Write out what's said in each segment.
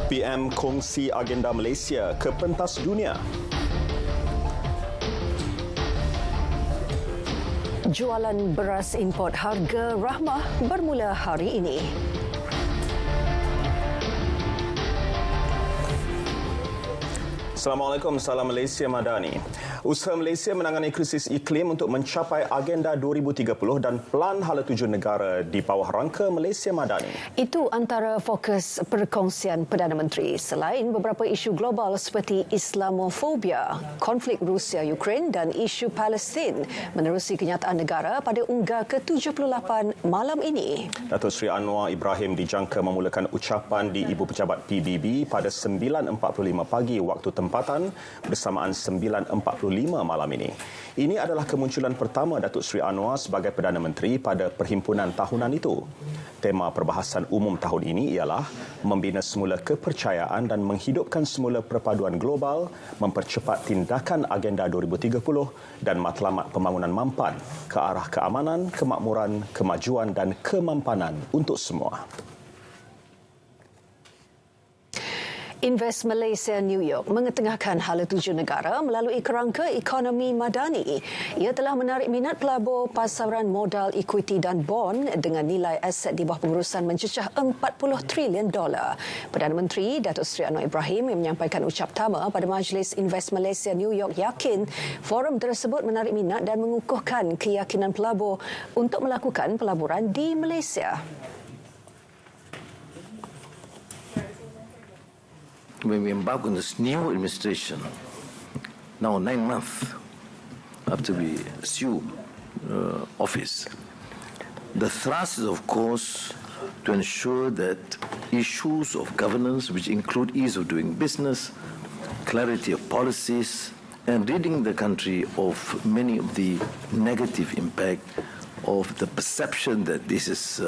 PM kongsi agenda Malaysia ke pentas dunia. Jualan beras import harga rahmah bermula hari ini. Assalamualaikum, salam Malaysia Madani. Usaha Malaysia menangani krisis iklim untuk mencapai agenda 2030 dan Pelan Hala Tuju Negara di bawah rangka Malaysia Madani. Itu antara fokus perkongsian Perdana Menteri selain beberapa isu global seperti Islamofobia, konflik Rusia-Ukraine dan isu Palestin menerusi kenyataan negara pada unggal ke-78 malam ini. Datuk Seri Anwar Ibrahim dijangka memulakan ucapan di Ibu Pejabat PBB pada 9.45 pagi waktu tempatan bersamaan 9.45 malam ini. Ini adalah kemunculan pertama Datuk Seri Anwar sebagai Perdana Menteri pada perhimpunan tahunan itu. Tema perbahasan umum tahun ini ialah membina semula kepercayaan dan menghidupkan semula perpaduan global, mempercepat tindakan agenda 2030 dan matlamat pembangunan mampan ke arah keamanan, kemakmuran, kemajuan dan kemampanan untuk semua. Invest Malaysia New York mengetengahkan hala tuju negara melalui kerangka ekonomi madani. Ia telah menarik minat pelabur pasaran modal ekuiti dan bond dengan nilai aset di bawah pengurusan mencecah $40 trilion. Perdana Menteri Datuk Seri Anwar Ibrahim yang menyampaikan ucap tama pada Majlis Invest Malaysia New York yakin forum tersebut menarik minat dan mengukuhkan keyakinan pelabur untuk melakukan pelaburan di Malaysia. When we embark on this new administration, now 9 months after we assume office, the thrust is, of course, to ensure that issues of governance, which include ease of doing business, clarity of policies, and ridding the country of many of the negative impact of the perception that this is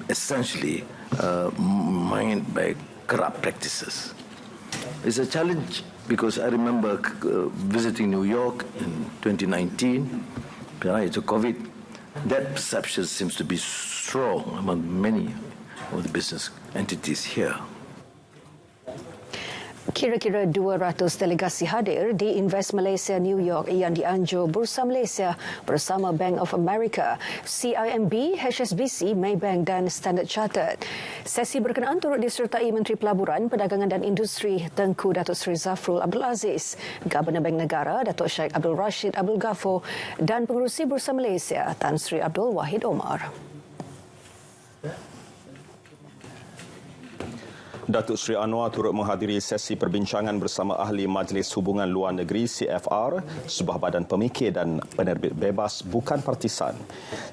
essentially mined by corrupt practices. It's a challenge because I remember visiting New York in 2019, prior to COVID. That perception seems to be strong among many of the business entities here. Kira-kira 200 delegasi hadir di Invest Malaysia New York yang dianjur Bursa Malaysia bersama Bank of America, CIMB, HSBC, Maybank dan Standard Chartered. Sesi berkenaan turut disertai Menteri Pelaburan, Perdagangan dan Industri Tengku Datuk Seri Zafrul Abdul Aziz, Governor Bank Negara Datuk Sheikh Abdul Rashid Abdul Ghafur dan Pengerusi Bursa Malaysia Tan Sri Abdul Wahid Omar. Datuk Seri Anwar turut menghadiri sesi perbincangan bersama Ahli Majlis Hubungan Luar Negeri CFR, sebuah badan pemikir dan penerbit bebas bukan partisan.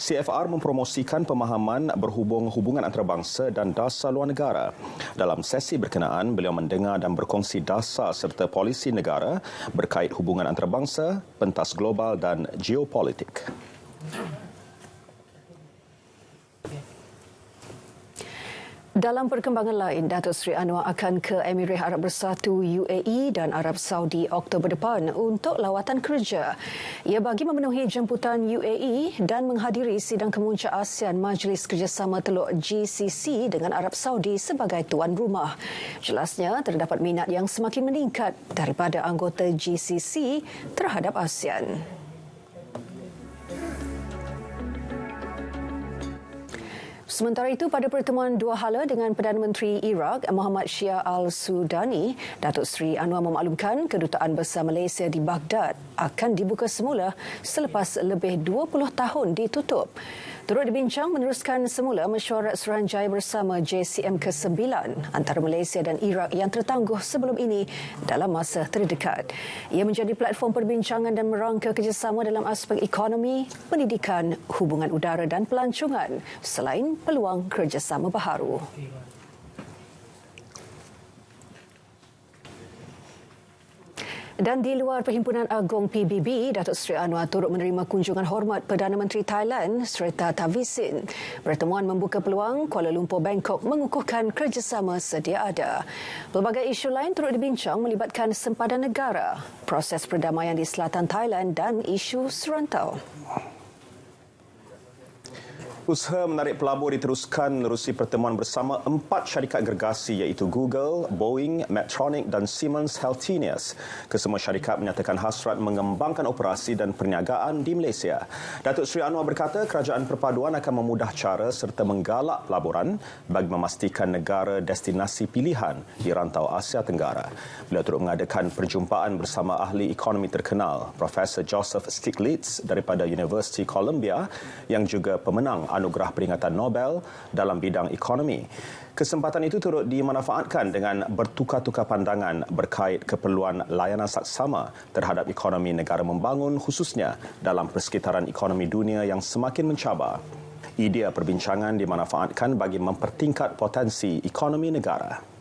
CFR mempromosikan pemahaman berhubung hubungan antarabangsa dan dasar luar negara. Dalam sesi berkenaan, beliau mendengar dan berkongsi dasar serta polisi negara berkait hubungan antarabangsa, pentas global dan geopolitik. Dalam perkembangan lain, Datuk Seri Anwar akan ke Emirat Arab Bersatu UAE dan Arab Saudi Oktober depan untuk lawatan kerja. Ia bagi memenuhi jemputan UAE dan menghadiri sidang kemuncak ASEAN Majlis Kerjasama Teluk GCC dengan Arab Saudi sebagai tuan rumah. Jelasnya, terdapat minat yang semakin meningkat daripada anggota GCC terhadap ASEAN. Sementara itu, pada pertemuan dua hala dengan Perdana Menteri Iraq Muhammad Shia Al-Sudani, Datuk Seri Anwar memaklumkan kedutaan besar Malaysia di Baghdad akan dibuka semula selepas lebih 20 tahun ditutup. Turut dibincang meneruskan semula mesyuarat Suruhanjaya bersama JCM ke-9 antara Malaysia dan Iraq yang tertangguh sebelum ini dalam masa terdekat. Ia menjadi platform perbincangan dan merangka kerjasama dalam aspek ekonomi, pendidikan, hubungan udara dan pelancongan selain peluang kerjasama baharu. Dan di luar Perhimpunan Agong PBB, Datuk Seri Anwar turut menerima kunjungan hormat Perdana Menteri Thailand, Srettha Thavisin. Pertemuan membuka peluang Kuala Lumpur Bangkok mengukuhkan kerjasama sedia ada. Pelbagai isu lain turut dibincang melibatkan sempadan negara, proses perdamaian di selatan Thailand dan isu serantau. Usaha menarik pelabur diteruskan menerusi pertemuan bersama 4 syarikat gergasi iaitu Google, Boeing, Medtronic dan Siemens Healthineers. Kesemua syarikat menyatakan hasrat mengembangkan operasi dan perniagaan di Malaysia. Datuk Seri Anwar berkata kerajaan perpaduan akan memudah cara serta menggalak pelaburan bagi memastikan negara destinasi pilihan di rantau Asia Tenggara. Beliau turut mengadakan perjumpaan bersama ahli ekonomi terkenal, Profesor Joseph Stiglitz daripada Universiti Columbia yang juga pemenang anugerah peringatan Nobel dalam bidang ekonomi. Kesempatan itu turut dimanfaatkan dengan bertukar-tukar pandangan berkait keperluan layanan saksama terhadap ekonomi negara membangun khususnya dalam persekitaran ekonomi dunia yang semakin mencabar. Idea perbincangan dimanfaatkan bagi mempertingkat potensi ekonomi negara.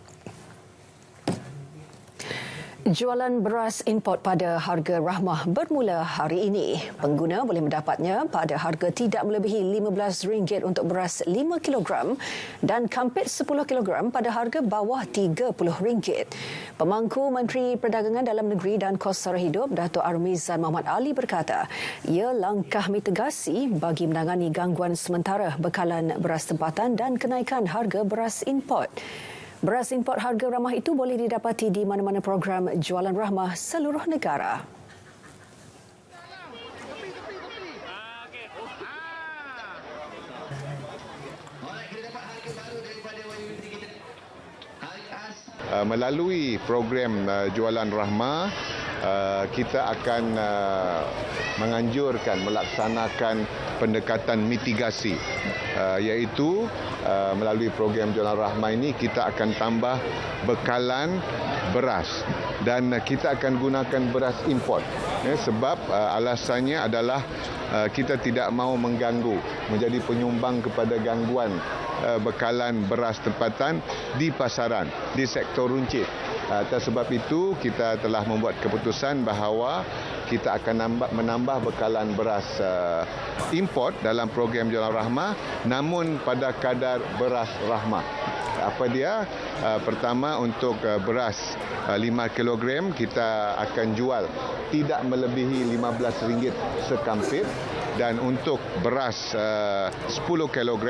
Jualan beras import pada harga rahmah bermula hari ini. Pengguna boleh mendapatnya pada harga tidak melebihi RM15 untuk beras 5 kg dan kampit 10 kg pada harga bawah RM30. Pemangku Menteri Perdagangan Dalam Negeri dan Kos Sara Hidup, Datuk Armizan Muhammad Ali berkata, ia langkah mitigasi bagi menangani gangguan sementara bekalan beras tempatan dan kenaikan harga beras import. Beras import harga ramah itu boleh didapati di mana-mana program jualan rahmah seluruh negara. Melalui program jualan rahmah, kita akan menganjurkan melaksanakan pendekatan mitigasi, iaitu melalui program jualan rahmah ini kita akan tambah bekalan beras dan kita akan gunakan beras import, sebab alasannya adalah kita tidak mahu mengganggu, menjadi penyumbang kepada gangguan bekalan beras tempatan di pasaran, di sektor runcit. Atas sebab itu, kita telah membuat keputusan bahawa kita akan menambah bekalan beras import dalam program jualan rahmah, namun pada kadar beras rahmah. Apa dia? Pertama, untuk beras 5 kg kita akan jual tidak melebihi RM15 sekampit, dan untuk beras 10 kg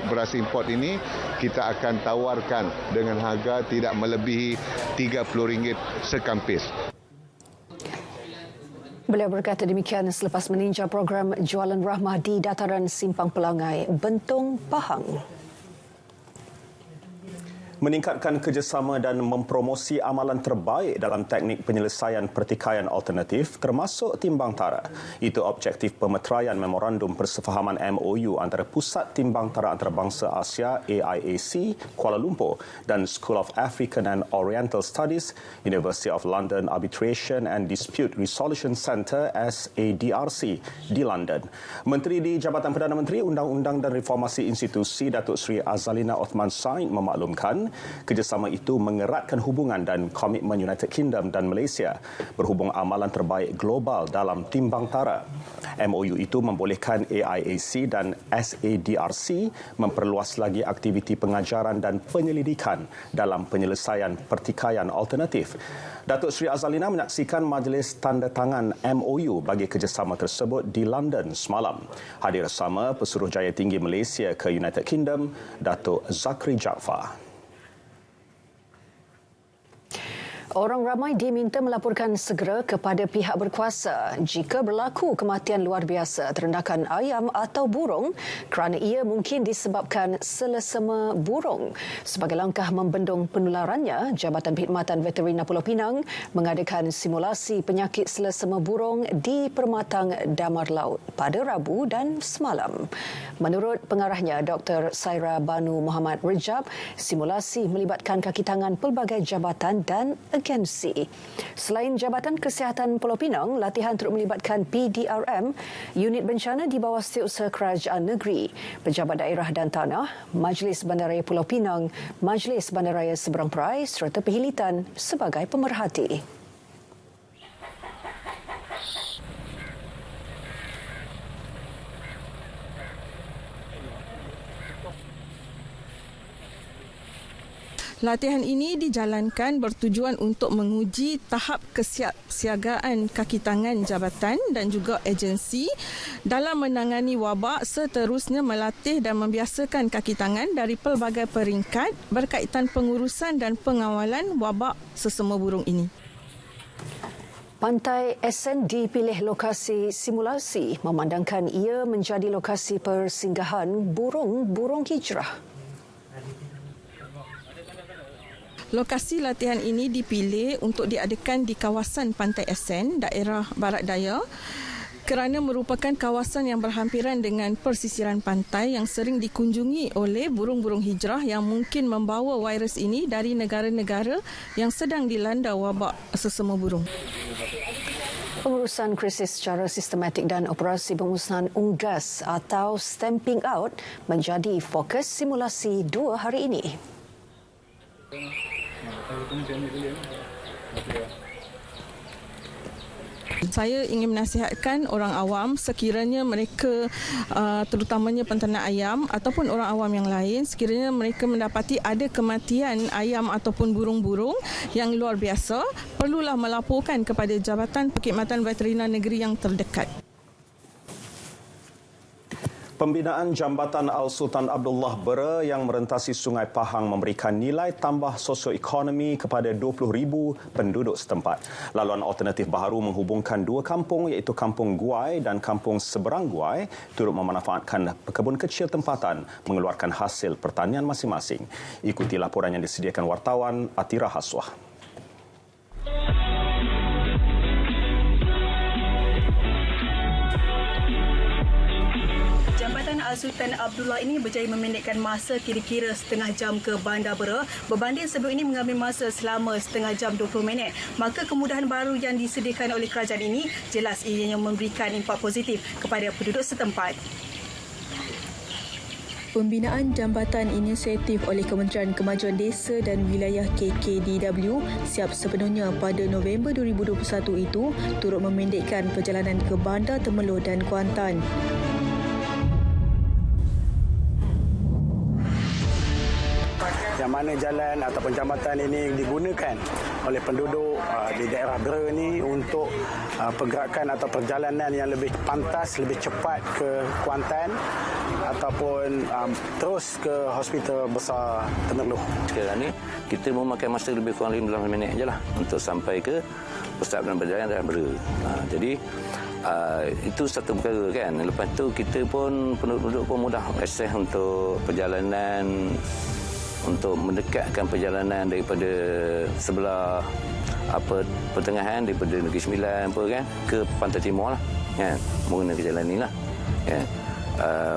beras import ini kita akan tawarkan dengan harga tidak melebihi RM30 sekampis. Beliau berkata demikian selepas meninjau program jualan rahmah di dataran Simpang Pelangai, Bentong, Pahang. Meningkatkan kerjasama dan mempromosi amalan terbaik dalam teknik penyelesaian pertikaian alternatif termasuk timbang tara. Itu objektif pemeteraian Memorandum Persefahaman MOU antara Pusat Timbang Tara Antarabangsa Asia AIAC Kuala Lumpur dan School of African and Oriental Studies University of London Arbitration and Dispute Resolution Centre SADRC di London. Menteri di Jabatan Perdana Menteri Undang-Undang dan Reformasi Institusi Datuk Seri Azalina Othman Said memaklumkan kerjasama itu mengeratkan hubungan dan komitmen United Kingdom dan Malaysia berhubung amalan terbaik global dalam timbang tara. MOU itu membolehkan AIAC dan SADRC memperluas lagi aktiviti pengajaran dan penyelidikan dalam penyelesaian pertikaian alternatif. Datuk Seri Azalina menyaksikan majlis tanda tangan MOU bagi kerjasama tersebut di London semalam. Hadir bersama Pesuruhjaya Tinggi Malaysia ke United Kingdom, Datuk Zakri Jaafar. Orang ramai diminta melaporkan segera kepada pihak berkuasa jika berlaku kematian luar biasa terendakan ayam atau burung kerana ia mungkin disebabkan selesema burung. Sebagai langkah membendung penularannya, Jabatan Perkhidmatan Veterina Pulau Pinang mengadakan simulasi penyakit selesema burung di Permatang Damar Laut pada Rabu dan semalam. Menurut pengarahnya, Dr. Saira Banu Muhammad Rejab, simulasi melibatkan kaki tangan pelbagai jabatan dan agensi. Selain Jabatan Kesihatan Pulau Pinang, latihan turut melibatkan PDRM, unit bencana di bawah Setiausaha Kerajaan Negeri, Pejabat Daerah dan Tanah, Majlis Bandaraya Pulau Pinang, Majlis Bandaraya Seberang Perai serta Perhilitan sebagai pemerhati. Latihan ini dijalankan bertujuan untuk menguji tahap kesiapsiagaan kaki tangan jabatan dan juga agensi dalam menangani wabak, seterusnya melatih dan membiasakan kaki tangan dari pelbagai peringkat berkaitan pengurusan dan pengawalan wabak sesama burung ini. Pantai Esen dipilih lokasi simulasi memandangkan ia menjadi lokasi persinggahan burung-burung hijrah. Lokasi latihan ini dipilih untuk diadakan di kawasan Pantai Esen, daerah Barat Daya, kerana merupakan kawasan yang berhampiran dengan persisiran pantai yang sering dikunjungi oleh burung-burung hijrah yang mungkin membawa virus ini dari negara-negara yang sedang dilanda wabak sesama burung. Pengurusan krisis secara sistematik dan operasi pemusnahan unggas atau stamping out menjadi fokus simulasi 2 hari ini. Saya ingin menasihatkan orang awam sekiranya mereka terutamanya penternak ayam ataupun orang awam yang lain, sekiranya mereka mendapati ada kematian ayam ataupun burung-burung yang luar biasa, perlulah melaporkan kepada Jabatan Perkhidmatan Veteriner Negeri yang terdekat. Pembinaan Jambatan Al-Sultan Abdullah Bera yang merentasi Sungai Pahang memberikan nilai tambah sosioekonomi kepada 20,000 penduduk setempat. Laluan alternatif baharu menghubungkan 2 kampung iaitu Kampung Guai dan Kampung Seberang Guai turut memanfaatkan kebun kecil tempatan mengeluarkan hasil pertanian masing-masing. Ikuti laporan yang disediakan wartawan Atira Haswah. Sultan Abdullah ini berjaya memendekkan masa kira-kira setengah jam ke Bandar Bera berbanding sebelum ini mengambil masa selama setengah jam 20 minit. Maka kemudahan baru yang disediakan oleh kerajaan ini jelas ianya memberikan impak positif kepada penduduk setempat. Pembinaan jambatan inisiatif oleh Kementerian Kemajuan Desa dan Wilayah KKDW siap sepenuhnya pada November 2021 itu turut memendekkan perjalanan ke Bandar Temerloh dan Kuantan. Yang mana jalan ataupun jambatan ini digunakan oleh penduduk di daerah Bera ini untuk pergerakan atau perjalanan yang lebih pantas, lebih cepat ke Kuantan ataupun terus ke Hospital Besar Temerloh. Sekarang ni kita memakai masa lebih kurang 15 minit sajalah untuk sampai ke pusat perjalanan daerah Bera. Jadi itu satu perkara kan. Lepas tu kita pun penduduk pun mudah akses untuk perjalanan, untuk mendekatkan perjalanan daripada sebelah pertengahan daripada Negeri Sembilan kan ke Pantai Timur lah kan, menggunakan jalan inilah kan.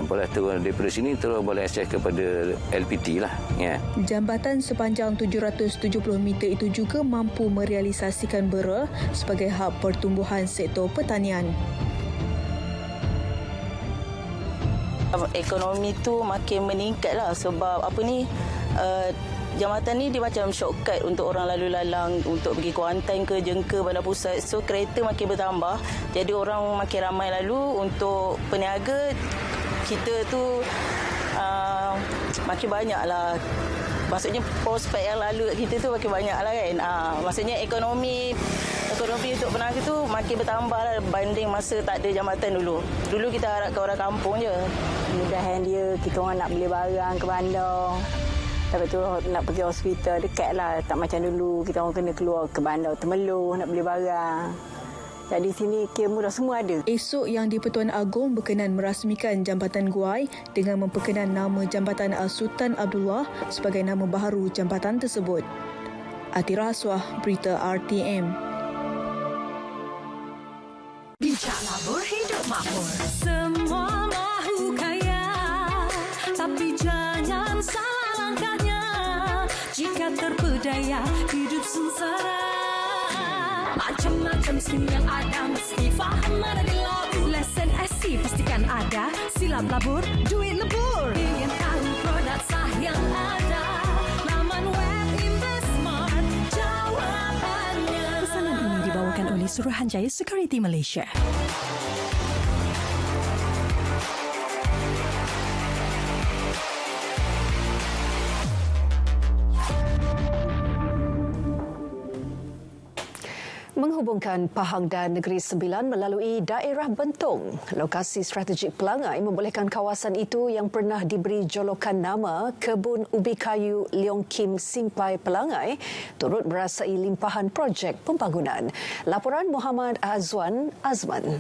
Boleh turun daripada sini terus boleh akses kepada LPT lah kan. Jambatan sepanjang 770 meter itu juga mampu merealisasikan Bera sebagai hub pertumbuhan sektor pertanian. Ekonomi tu makin meningkatlah sebab jambatan ni dia macam shortcut untuk orang lalu lalang untuk pergi Kuantan ke Jengka, Bandar Pusat. So kereta makin bertambah. Jadi orang makin ramai lalu. Untuk peniaga kita tu makin banyaklah. Maksudnya prospek yang lalu kita tu makin banyaklah kan. Maksudnya ekonomi untuk peniaga tu makin bertambah lah banding masa tak ada jambatan dulu. Dulu kita harapkan orang kampung je. Kemudahan dia, kita orang nak beli barang ke bandar. Lepas tu nak pergi hospital dekat lah. Tak macam dulu kita orang kena keluar ke Bandar Temerloh nak beli barang. Jadi sini kira mudah, semua ada. Esok Yang di-Pertuan Agong berkenan merasmikan Jambatan Guai dengan memperkenan nama Jambatan Al-Sultan Abdullah sebagai nama baharu jambatan tersebut. Atira Haswah, Berita RTM. Bijak labur hidup makmur. Semua mahu kaya, tapi jangan salah langkahnya. Jika terpedaya hidup sengsara, macam-macam sim yang ada mesti faham ada di lagu. Lesen SC pastikan ada, silap labur, duit lebur. Ingin tahu produk sah yang ada, laman web Investmart jawabannya. Pesanan ini dibawakan oleh Suruhanjaya Security Malaysia. Menghubungkan Pahang dan Negeri Sembilan melalui daerah Bentong, lokasi strategik Pelangai membolehkan kawasan itu yang pernah diberi jolokan nama Kebun Ubi Kayu Leong Kim Simpai Pelangai turut merasai limpahan projek pembangunan. Laporan Muhammad Azwan Azman.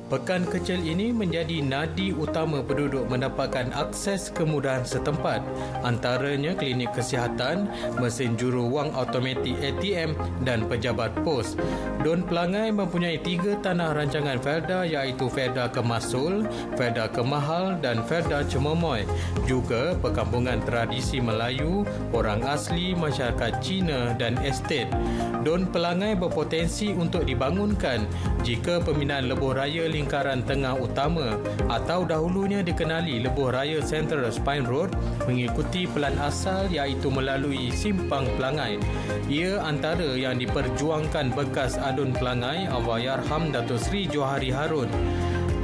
Pekan kecil ini menjadi nadi utama penduduk mendapatkan akses kemudahan setempat, antaranya klinik kesihatan, mesin juru wang automatik ATM dan pejabat pos. Don Pelangai mempunyai 3 tanah rancangan Felda iaitu Felda Kemasul, Felda Kemahal dan Felda Cemomoy. Juga perkampungan tradisi Melayu, orang asli, masyarakat Cina dan estet. Don Pelangai berpotensi untuk dibangunkan jika pembinaan lebuh raya lingkaran tengah utama atau dahulunya dikenali lebuh raya Central Spine Road mengikuti pelan asal iaitu melalui Simpang Pelangai. Ia antara yang diperjuangkan bekas Adun Pelangai Allahyarham Datuk Seri Johari Harun.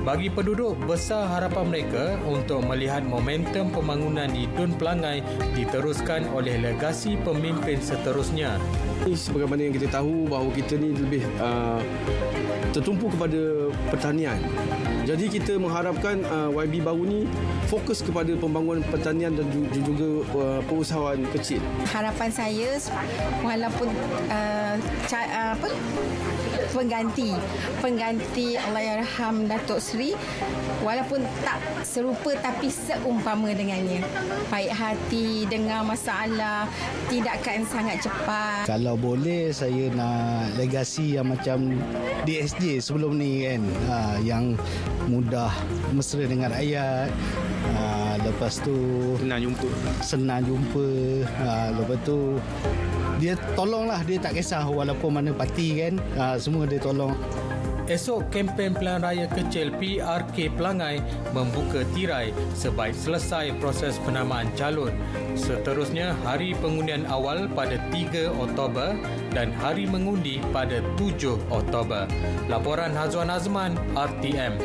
Bagi penduduk, besar harapan mereka untuk melihat momentum pembangunan di Dun Pelangai diteruskan oleh legasi pemimpin seterusnya. Sebagaimana yang kita tahu bahawa kita ni lebih tertumpu kepada pertanian. Jadi kita mengharapkan YB baru ni fokus kepada pembangunan pertanian dan juga perusahaan kecil. Harapan saya walaupun pengganti Allahyarham Datuk Seri walaupun tak serupa tapi seumpama dengannya. Baik hati, dengar masalah, tidakkan sangat cepat. Kalau boleh saya nak legasi yang macam DSJ sebelum ni kan, yang mudah mesra dengan rakyat, lepas tu senang jumpa, lepas tu dia tolonglah, dia tak kisah walaupun mana parti kan, semua dia tolong. Esok kempen pilihan raya kecil PRK Pelangai membuka tirai sebaik selesai proses penamaan calon. Seterusnya hari pengundian awal pada 3 Oktober dan hari mengundi pada 7 Oktober. Laporan Hazwan Azman, RTM.